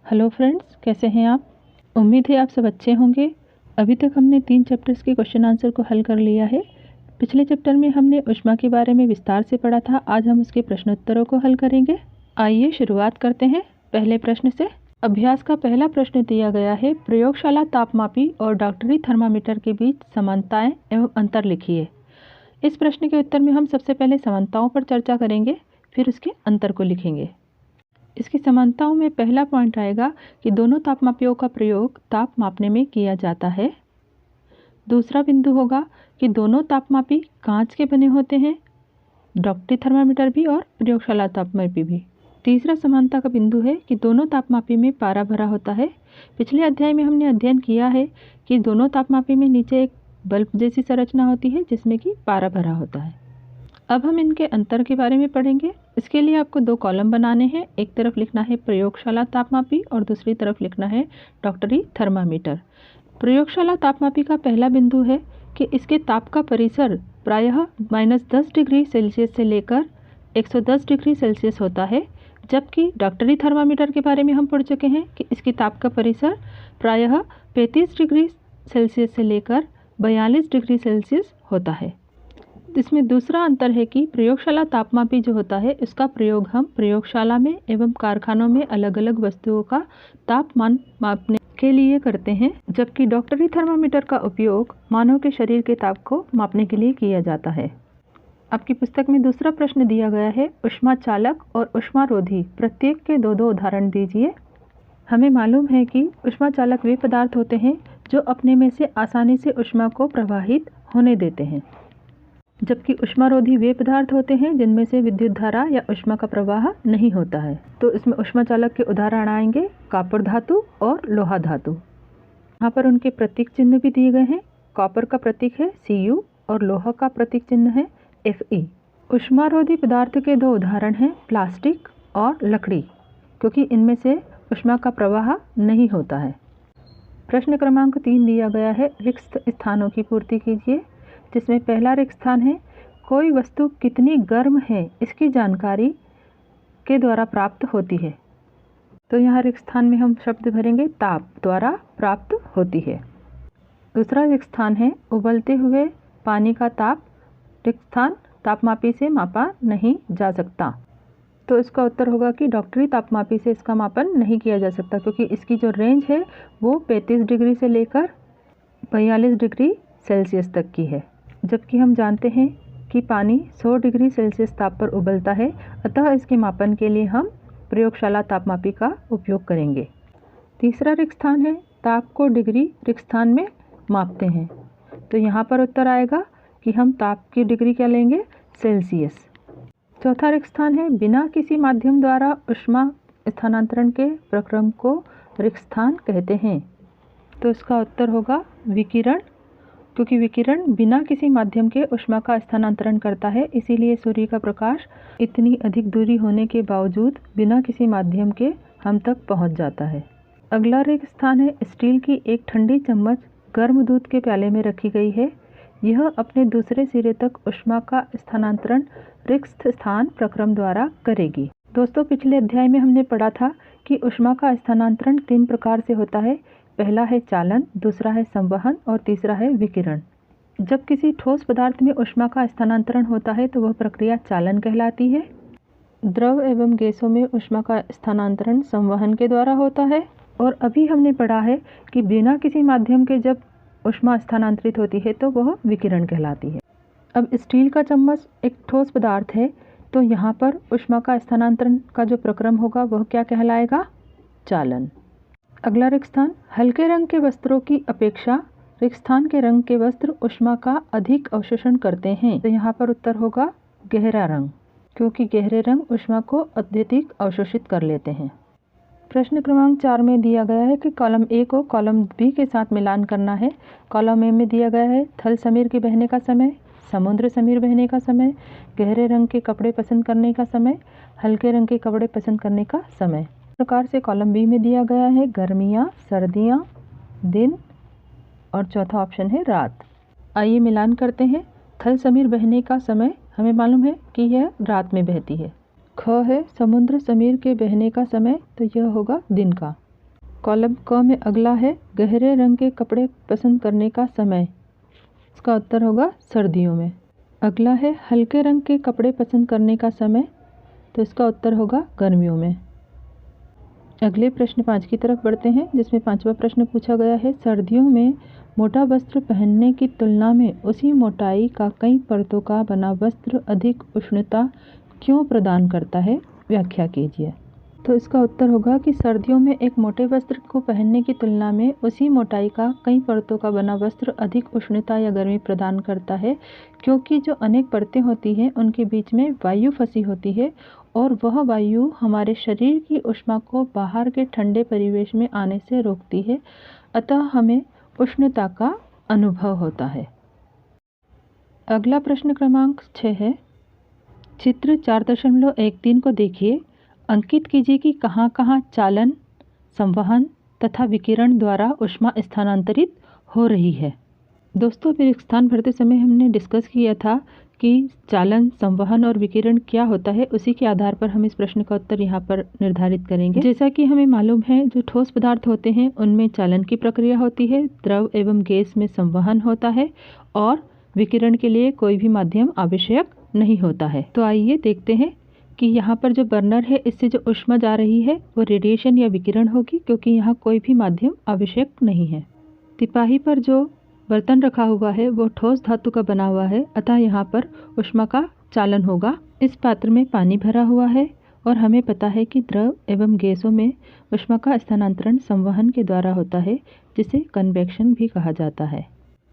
Hello friends, कैसे हैं आप। उम्मीद है आप सब अच्छे होंगे। अभी तक हमने 3 चैप्टर्स के क्वेश्चन आंसर को हल कर लिया है। पिछले चैप्टर में हमने ऊष्मा के बारे में विस्तार से पढ़ा था। आज हम उसके प्रश्नोत्तरों को हल करेंगे। आइए शुरुआत करते हैं पहले प्रश्न से। अभ्यास का पहला प्रश्न दिया गया है, प्रयोगशाला तापमापी और डॉक्टरी थर्मामीटर के बीच समानताएं एवं अंतर लिखिए। इस प्रश्न के उत्तर में हम सबसे पहले समानताओं पर चर्चा करेंगे, फिर उसके अंतर को लिखेंगे। इसकी समानताओं में पहला पॉइंट आएगा कि दोनों तापमापियों का प्रयोग ताप मापने में किया जाता है। दूसरा बिंदु होगा कि दोनों तापमापी कांच के बने होते हैं, डॉक्टरी थर्मामीटर भी और प्रयोगशाला तापमापी भी। तीसरा समानता का बिंदु है कि दोनों तापमापी में पारा भरा होता है। पिछले अध्याय में हमने अध्ययन किया है कि दोनों तापमापी में नीचे एक बल्ब जैसी संरचना होती है जिसमें कि पारा भरा होता है। अब हम इनके अंतर के बारे में पढ़ेंगे। इसके लिए आपको 2 कॉलम बनाने हैं। एक तरफ लिखना है प्रयोगशाला तापमापी और दूसरी तरफ लिखना है डॉक्टरी थर्मामीटर। प्रयोगशाला तापमापी का पहला बिंदु है कि इसके ताप का परिसर प्रायः -10 डिग्री सेल्सियस से लेकर 110 डिग्री सेल्सियस होता है, जबकि डॉक्टरी थर्मामीटर के बारे में हम पढ़ चुके हैं कि इसकी ताप का परिसर प्रायः 35 डिग्री सेल्सियस से लेकर 42 डिग्री सेल्सियस होता है। इसमें दूसरा अंतर है कि प्रयोगशाला तापमापी जो होता है इसका प्रयोग हम प्रयोगशाला में एवं कारखानों में अलग अलग वस्तुओं का तापमान मापने के लिए करते हैं, जबकि डॉक्टरी थर्मामीटर का उपयोग मानव के शरीर के ताप को मापने के लिए किया जाता है। आपकी पुस्तक में दूसरा प्रश्न दिया गया है, ऊष्मा चालक और ऊष्मारोधी प्रत्येक के 2-2 उदाहरण दीजिए। हमें मालूम है कि ऊष्मा चालक वे पदार्थ होते हैं जो अपने में से आसानी से ऊष्मा को प्रवाहित होने देते हैं, जबकि ऊष्मारोधी वे पदार्थ होते हैं जिनमें से विद्युत धारा या ऊष्मा का प्रवाह नहीं होता है। तो इसमें ऊष्मा चालक के उदाहरण आएंगे कॉपर धातु और लोहा धातु। यहाँ पर उनके प्रतीक चिन्ह भी दिए गए हैं। कॉपर का प्रतीक है Cu और लोहा का प्रतीक चिन्ह है Fe। ऊष्मारोधी पदार्थ के 2 उदाहरण हैं प्लास्टिक और लकड़ी, क्योंकि इनमें से ऊष्मा का प्रवाह नहीं होता है। प्रश्न क्रमांक 3 दिया गया है, रिक्त स्थानों की पूर्ति कीजिए, जिसमें पहला रिक्त स्थान है, कोई वस्तु कितनी गर्म है इसकी जानकारी के द्वारा प्राप्त होती है। तो यहाँ रिक्त स्थान में हम शब्द भरेंगे ताप द्वारा प्राप्त होती है। दूसरा रिक्त स्थान है, उबलते हुए पानी का ताप रिक्त स्थान तापमापी से मापा नहीं जा सकता। तो इसका उत्तर होगा कि डॉक्टरी तापमापी से इसका मापन नहीं किया जा सकता, क्योंकि इसकी जो रेंज है वो 35 डिग्री से लेकर 42 डिग्री सेल्सियस तक की है, जबकि हम जानते हैं कि पानी 100 डिग्री सेल्सियस ताप पर उबलता है। अतः इसके मापन के लिए हम प्रयोगशाला तापमापी का उपयोग करेंगे। तीसरा रिक्त स्थान है, ताप को डिग्री रिक्त स्थान में मापते हैं। तो यहाँ पर उत्तर आएगा कि हम ताप की डिग्री क्या लेंगे, सेल्सियस। चौथा रिक्त स्थान है, बिना किसी माध्यम द्वारा ऊष्मा स्थानांतरण के प्रक्रम को रिक्त स्थान कहते हैं। तो इसका उत्तर होगा विकिरण, क्योंकि विकिरण बिना किसी माध्यम के ऊष्मा का स्थानांतरण करता है, इसीलिए सूर्य का प्रकाश इतनी अधिक दूरी होने के बावजूद बिना किसी माध्यम के हम तक पहुंच जाता है। अगला रिक्त स्थान है, स्टील की एक ठंडी चम्मच गर्म दूध के प्याले में रखी गई है। यह अपने दूसरे सिरे तक ऊष्मा का स्थानांतरण रिक्त स्थान प्रक्रम द्वारा करेगी। दोस्तों, पिछले अध्याय में हमने पढ़ा था कि ऊष्मा का स्थानांतरण 3 प्रकार से होता है। पहला है चालन, दूसरा है संवहन और तीसरा है विकिरण। जब किसी ठोस पदार्थ में ऊष्मा का स्थानांतरण होता है तो वह प्रक्रिया चालन कहलाती है। द्रव एवं गैसों में ऊष्मा का स्थानांतरण संवहन के द्वारा होता है। और अभी हमने पढ़ा है कि बिना किसी माध्यम के जब ऊष्मा स्थानांतरित होती है तो वह विकिरण कहलाती है। अब स्टील का चम्मच एक ठोस पदार्थ है, तो यहाँ पर ऊष्मा का स्थानांतरण का जो प्रक्रम होगा वह क्या कहलाएगा, चालन। अगला रिक्त स्थान, हल्के रंग के वस्त्रों की अपेक्षा रिक्त स्थान के रंग के वस्त्र ऊष्मा का अधिक अवशोषण करते हैं। तो यहाँ पर उत्तर होगा गहरा रंग, क्योंकि गहरे रंग ऊष्मा को अत्यधिक अवशोषित कर लेते हैं। प्रश्न क्रमांक 4 में दिया गया है कि कॉलम ए को कॉलम बी के साथ मिलान करना है। कॉलम ए में दिया गया है थल समीर के बहने का समय, समुद्र समीर बहने का समय, गहरे रंग के कपड़े पसंद करने का समय, हल्के रंग के कपड़े पसंद करने का समय। प्रकार से कॉलम बी में दिया गया है गर्मियाँ, सर्दियाँ, दिन और चौथा ऑप्शन है रात। आइए मिलान करते हैं। थल समीर बहने का समय हमें मालूम है कि यह रात में बहती है। ख है समुद्र समीर के बहने का समय, तो यह होगा दिन का। कॉलम क में अगला है गहरे रंग के कपड़े पसंद करने का समय। इसका उत्तर होगा सर्दियों में। अगला है हल्के रंग के कपड़े पसंद करने का समय, तो इसका उत्तर होगा गर्मियों में। अगले प्रश्न 5 की तरफ बढ़ते हैं, जिसमें 5वां प्रश्न पूछा गया है सर्दियों में मोटा वस्त्र पहनने की तुलना में उसी मोटाई का कई परतों का बना वस्त्र अधिक उष्णता क्यों प्रदान करता है, व्याख्या कीजिए। तो इसका उत्तर होगा कि सर्दियों में एक मोटे वस्त्र को पहनने की तुलना में उसी मोटाई का कई परतों का बना वस्त्र अधिक उष्णता या गर्मी प्रदान करता है, क्योंकि जो अनेक परतें होती हैं उनके बीच में वायु फंसी होती है और वह वायु हमारे शरीर की ऊष्मा को बाहर के ठंडे परिवेश में आने से रोकती है, अतः हमें उष्णता का अनुभव होता है। अगला प्रश्न क्रमांक 6 है। चित्र 4.13 को देखिए। अंकित कीजिए कि कहाँ कहाँ चालन, संवहन तथा विकिरण द्वारा ऊष्मा स्थानांतरित हो रही है। दोस्तों, स्थान भरते समय हमने डिस्कस किया था कि चालन, संवहन और विकिरण क्या होता है। उसी के आधार पर हम इस प्रश्न का उत्तर यहाँ पर निर्धारित करेंगे। जैसा कि हमें मालूम है, जो ठोस पदार्थ होते हैं उनमें चालन की प्रक्रिया होती है, द्रव एवं गैस में संवहन होता है और विकिरण के लिए कोई भी माध्यम आवश्यक नहीं होता है। तो आइए देखते हैं कि यहाँ पर जो बर्नर है, इससे जो ऊष्मा जा रही है वो रेडिएशन या विकिरण होगी, क्योंकि यहाँ कोई भी माध्यम आवश्यक नहीं है। तिपाही पर जो बर्तन रखा हुआ है वो ठोस धातु का बना हुआ है, अतः यहाँ पर ऊष्मा का चालन होगा। इस पात्र में पानी भरा हुआ है और हमें पता है कि द्रव एवं गैसों में ऊष्मा का स्थानांतरण संवहन के द्वारा होता है, जिसे कन्वेक्शन भी कहा जाता है।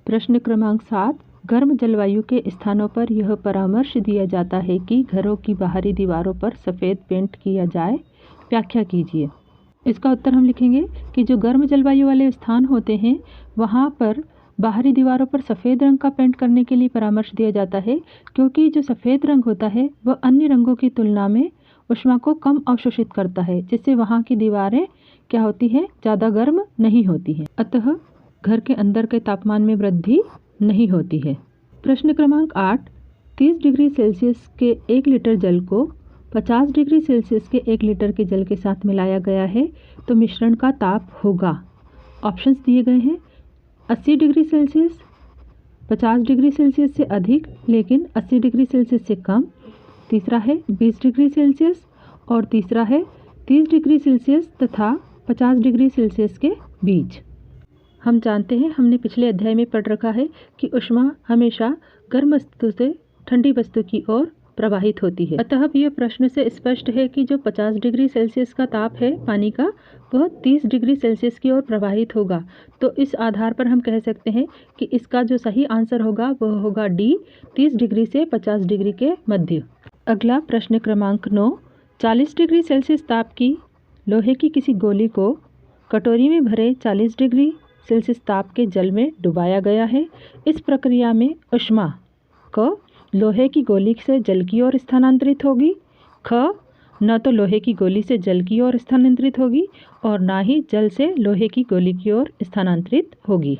प्रश्न क्रमांक 7। गर्म जलवायु के स्थानों पर यह परामर्श दिया जाता है कि घरों की बाहरी दीवारों पर सफ़ेद पेंट किया जाए, व्याख्या कीजिए। इसका उत्तर हम लिखेंगे कि जो गर्म जलवायु वाले स्थान होते हैं वहाँ पर बाहरी दीवारों पर सफ़ेद रंग का पेंट करने के लिए परामर्श दिया जाता है, क्योंकि जो सफ़ेद रंग होता है वह अन्य रंगों की तुलना में ऊष्मा को कम अवशोषित करता है, जिससे वहाँ की दीवारें क्या होती हैं, ज़्यादा गर्म नहीं होती हैं, अतः घर के अंदर के तापमान में वृद्धि नहीं होती है। प्रश्न क्रमांक 8। 30 डिग्री सेल्सियस के 1 लीटर जल को 50 डिग्री सेल्सियस के 1 लीटर के जल के साथ मिलाया गया है, तो मिश्रण का ताप होगा। ऑप्शंस दिए गए हैं 80 डिग्री सेल्सियस, 50 डिग्री सेल्सियस से अधिक लेकिन 80 डिग्री सेल्सियस से कम, तीसरा है 20 डिग्री सेल्सियस और तीसरा है 30 डिग्री सेल्सियस तथा 50 डिग्री सेल्सियस के बीच। हम जानते हैं, हमने पिछले अध्याय में पढ़ रखा है कि ऊष्मा हमेशा गर्म वस्तु से ठंडी वस्तु की ओर प्रवाहित होती है, अतः यह प्रश्न से स्पष्ट है कि जो 50 डिग्री सेल्सियस का ताप है पानी का, वह 30 डिग्री सेल्सियस की ओर प्रवाहित होगा। तो इस आधार पर हम कह सकते हैं कि इसका जो सही आंसर होगा वह होगा डी, 30 डिग्री से 50 डिग्री के मध्य। अगला प्रश्न क्रमांक 9। 40 डिग्री सेल्सियस ताप की लोहे की किसी गोली को कटोरी में भरे 40 डिग्री सेल्सियस ताप के जल में डुबाया गया है। इस प्रक्रिया में ऊष्मा क लोहे की गोली से जल की ओर स्थानांतरित होगी, ख न तो लोहे की गोली से जल की ओर स्थानांतरित होगी और ना ही जल से लोहे की गोली की ओर स्थानांतरित होगी।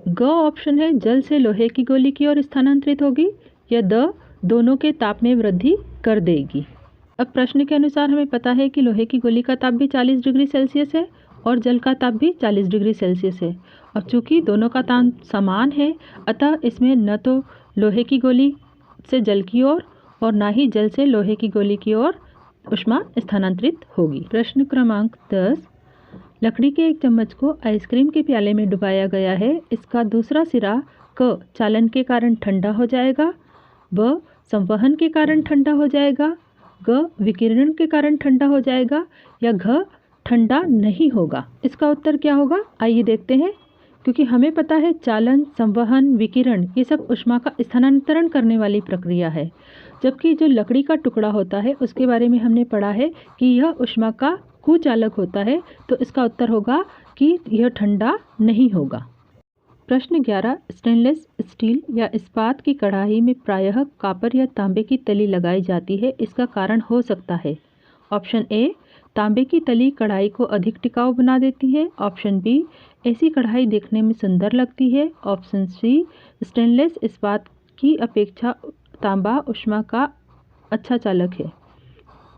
ग ऑप्शन है जल से लोहे की गोली की ओर स्थानांतरित होगी, या द दोनों के ताप में वृद्धि कर देगी। अब प्रश्न के अनुसार हमें पता है कि लोहे की गोली का ताप भी 40 डिग्री सेल्सियस है और जल का ताप भी 40 डिग्री सेल्सियस है, और चूंकि दोनों का ताप समान है अतः इसमें न तो लोहे की गोली से जल की ओर और ना ही जल से लोहे की गोली की ओर ऊष्मा स्थानांतरित होगी। प्रश्न क्रमांक 10। लकड़ी के एक चम्मच को आइसक्रीम के प्याले में डुबाया गया है। इसका दूसरा सिरा क चालन के कारण ठंडा हो जाएगा, ब संवहन के कारण ठंडा हो जाएगा, ग विकिरण के कारण ठंडा हो जाएगा, या घ ठंडा नहीं होगा। इसका उत्तर क्या होगा, आइए देखते हैं। क्योंकि हमें पता है चालन, संवहन, विकिरण ये सब ऊष्मा का स्थानांतरण करने वाली प्रक्रिया है, जबकि जो लकड़ी का टुकड़ा होता है उसके बारे में हमने पढ़ा है कि यह ऊष्मा का कुचालक होता है, तो इसका उत्तर होगा कि यह ठंडा नहीं होगा। प्रश्न 11। स्टेनलेस स्टील या इस्पात की कढ़ाई में प्रायः कॉपर या तांबे की तली लगाई जाती है, इसका कारण हो सकता है। ऑप्शन ए, तांबे की तली कढ़ाई को अधिक टिकाऊ बना देती है। ऑप्शन बी, ऐसी कढ़ाई देखने में सुंदर लगती है। ऑप्शन सी, स्टेनलेस इस्पात की अपेक्षा तांबा ऊष्मा का अच्छा चालक है।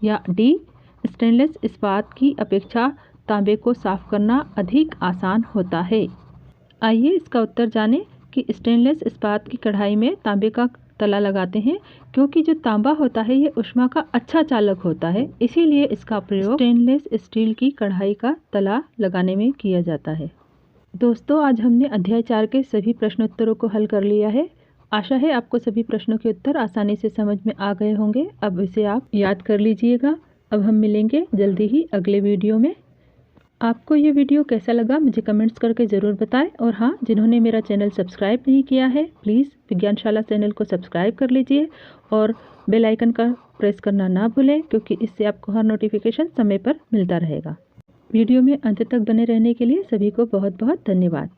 या डी, स्टेनलेस इस्पात की अपेक्षा तांबे को साफ करना अधिक आसान होता है? आइए इसका उत्तर जानें कि स्टेनलेस इस्पात की कढ़ाई में तांबे का तला लगाते हैं क्योंकि जो तांबा होता है ये ऊष्मा का अच्छा चालक होता है, इसीलिए इसका प्रयोग स्टेनलेस स्टील की कढ़ाई का तला लगाने में किया जाता है। दोस्तों, आज हमने अध्याय 4 के सभी प्रश्नोत्तरों को हल कर लिया है। आशा है आपको सभी प्रश्नों के उत्तर आसानी से समझ में आ गए होंगे। अब इसे आप याद कर लीजिएगा। अब हम मिलेंगे जल्दी ही अगले वीडियो में। आपको ये वीडियो कैसा लगा मुझे कमेंट्स करके ज़रूर बताएं। और हाँ, जिन्होंने मेरा चैनल सब्सक्राइब नहीं किया है प्लीज़ विज्ञानशाला चैनल को सब्सक्राइब कर लीजिए और बेल आइकन का प्रेस करना ना भूलें, क्योंकि इससे आपको हर नोटिफिकेशन समय पर मिलता रहेगा। वीडियो में अंत तक बने रहने के लिए सभी को बहुत बहुत धन्यवाद।